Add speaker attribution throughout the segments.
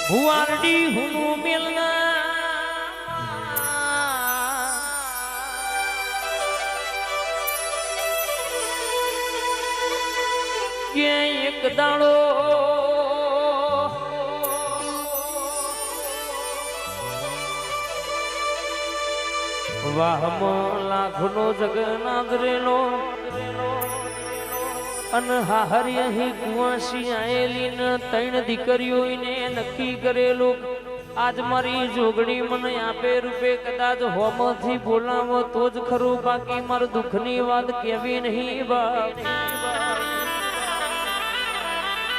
Speaker 1: હુવારડી હુનું મેલના કે એક દાડો વાહમાં લાખનો જગન્નાથ રેલો અને હાહરી અહીં કુવાસી આયેલી ને 3 દીકરીઓને નક્કી કરેલું આજ મારી જોગણી મને આપે રૂપે કદાચ હોમથી બોલાવો તો જ ખરું બાકી મારું દુઃખની વાત કેવી નહીં બાપ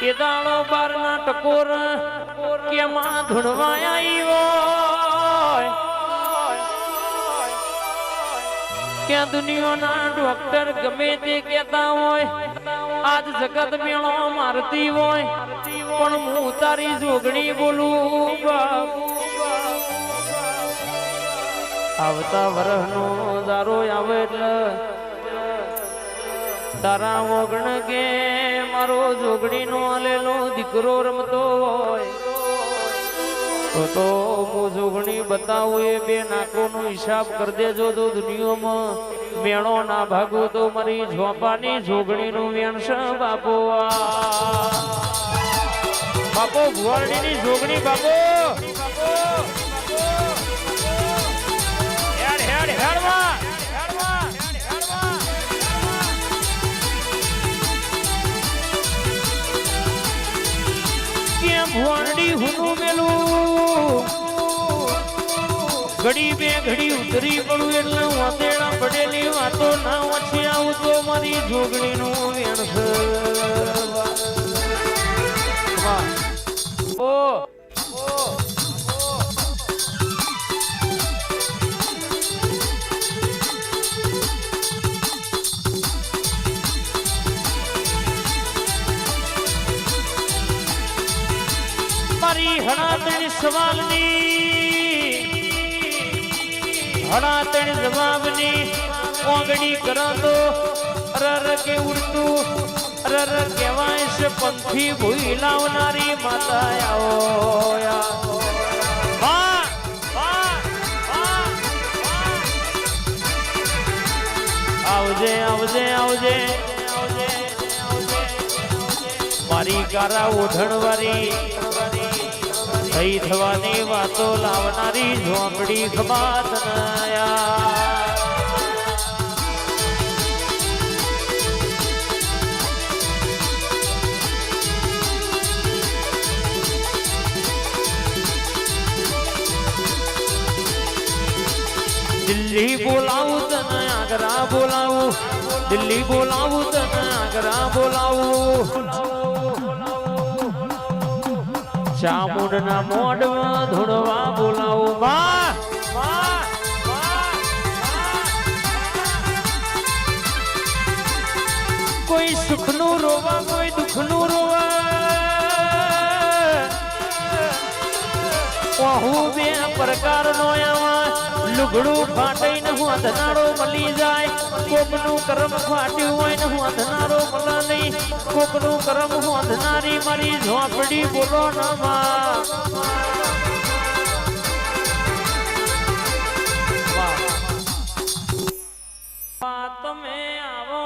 Speaker 1: એ દાડો બારના ટકોર કેમાં ધૂણવા આવ્યો ક્યાં દુનિયાના ડોક્ટર ગમે તે કહેતા હોય આજ જગત મેળો મારતી હોય પણ હું તારી જોગણી બોલું આવતા વરહનો દારો આવે એટલે તારા ઓગણ કે મારો જોગણીનો આલેલો દીકરો રમતો હોય તો હું જોગણી બતાવું એ 2 નાકોનો હિસાબ કરી દેજો તો દુનિયામાં મેળો ના ભાગો તો મારી ઝોપાની જોગણીનું વેણસ બાપો બાપો ભુવાડીની જોગણી બાપો હેડ હેડ હેડવા ભુવાડી હુનું મેલું ઘડી બે ઘડી ઉતરી પડું એટલે વાતેડા પડેલી વાતો ના ઓછી આવું તો મારી જોગણીનું વેણસ ઓ મારી હણાતણી સવાલની હણાતણી જવાબની ઓગણી કરો તો રર કે ઉડતું રર કહેવાય છે પંથી ભૂઈ લાવનારી માતા આવો આવજે આવજે આવજે મારી કારા ઓઢણવારી થઈ થવાની વાતો લાવનારી ઝોપડી ખબાત દિલ્હી બોલાવું તને આગ્રા બોલાવું દિલ્હી બોલાવું તને આગ્રા બોલાવું ચામુંડના મોઢમાં ધૂણવા બોલાવું કોઈ સુખનું રોવા કોઈ દુઃખનું રોવા હું 2 પ્રકારનો આવા લુગડું ફાટી ને હું અંધનારો મળી જાય કોકનું કરમ ફાટ્યું હોય ને હું અંધનારો મળે નહીં કોકનું કરમ હું અંધનારી મારી ઝોપડી બોલો ના તમે આવો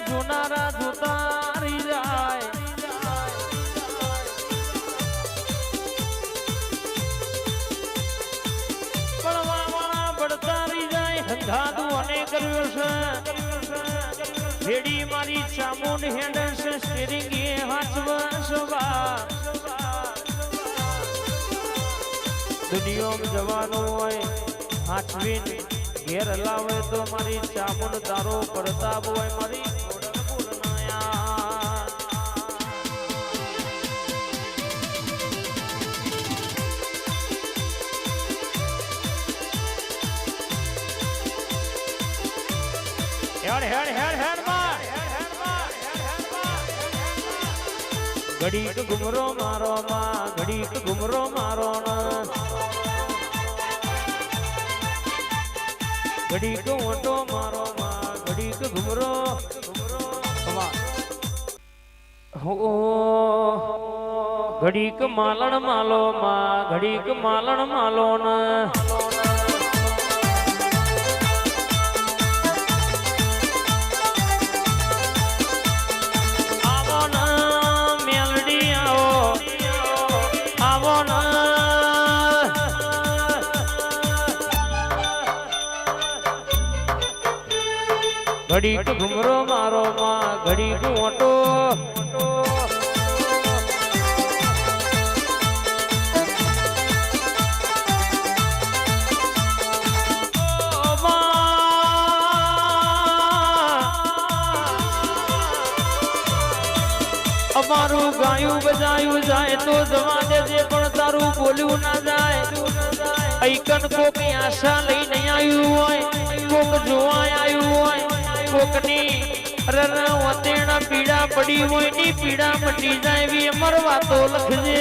Speaker 1: જોનારા જોતા રહી જાય પડવાવાળા પડતા રહી જાય હંધાતું અને કર્યો છે ભેડી મારી ચામુંડ હેડે છે સ્ટીરિંગ એ હાચવા દુનિયામાં જવાનું હોય હાચવીને ઘેર લાવે તો મારી ચામુંડ તારો પ્રતાપ હોય મારી ઘડીક ઘુમરો મારો માં ઘડીક ઘુમરો મારો ઘડીક ઓટો મારો માં ઘડીક ઘુમરો ઘડીક માલણ માલો માં ઘડીક માલણ માલો ઘડીક ઘુમરો મારો માં ઘડીક ઓટો અમારું ગાયું બજાયું જાય તો જવા દેજે પણ તારું બોલ્યું ના જાય ઐકન કોકની આશા લઈ નહીં આવ્યું હોય કોક જોવા આવ્યું હોય કોકની વતેણા પીડા પડી હોય ની પીડા મટી જાય એવી અમર વાતો લખજે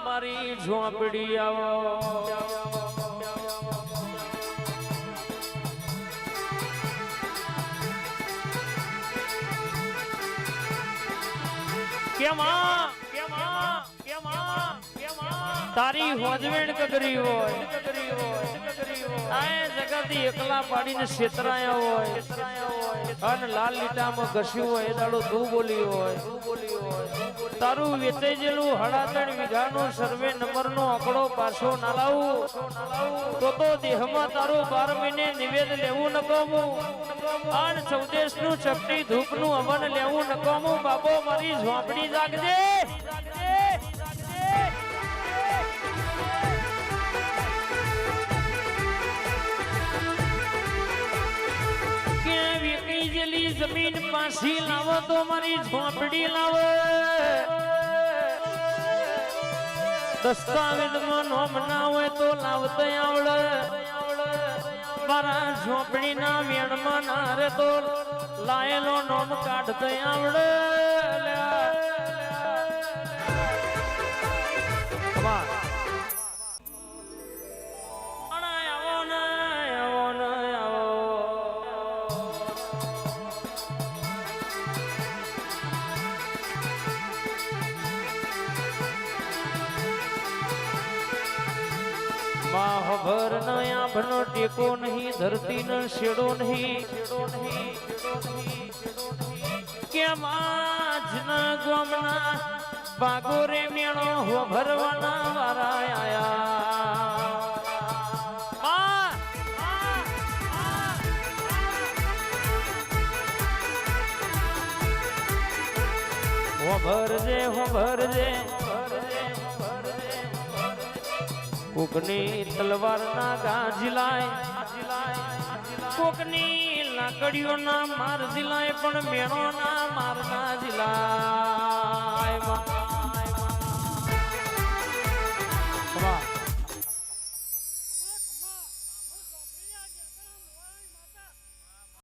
Speaker 1: મારી ઝોપડી આવો તારી હોજવેણ કગરી હોય આ જગતી એકલા પાડીને છેતરાયા હોય અને લાલ લીટામાં ઘસ્યું હોય એ દાડો તું બોલી હોય તારું વેચાઈ જેલું 3.5 વીઘાનો સર્વે નંબરનો આંકડો પાછો ના લાવું તો દેહમાં તારું 12 મહિને નિવેદ લેવું નકામું અને 14 નું ચપટી ધૂપનું હવન લેવું નકામું બાપો મારી ઝોપડી જાગજે જમીન પાછી લાવો તો મારી ઝોપડી લાવો દસ્તાવેજમાં નોમ ના હોય તો લાવતા આવડે મારા ઝોપડી ના વેણમાં ના રે તો લાયેલો નોમ કાઢતા આવડે ભર નયા ભનો ટેકો નહીં ધરતી ન શેડો નહીં કેમ આજના ગોમના બાગો રે મેળો હો ભરવાના વારા આયા હો ભરજે કોકની તલવાર ના ગાજલાય કોકની લાકડીઓ ના માર જિલાય પણ મેણો ના માર ના જિલાય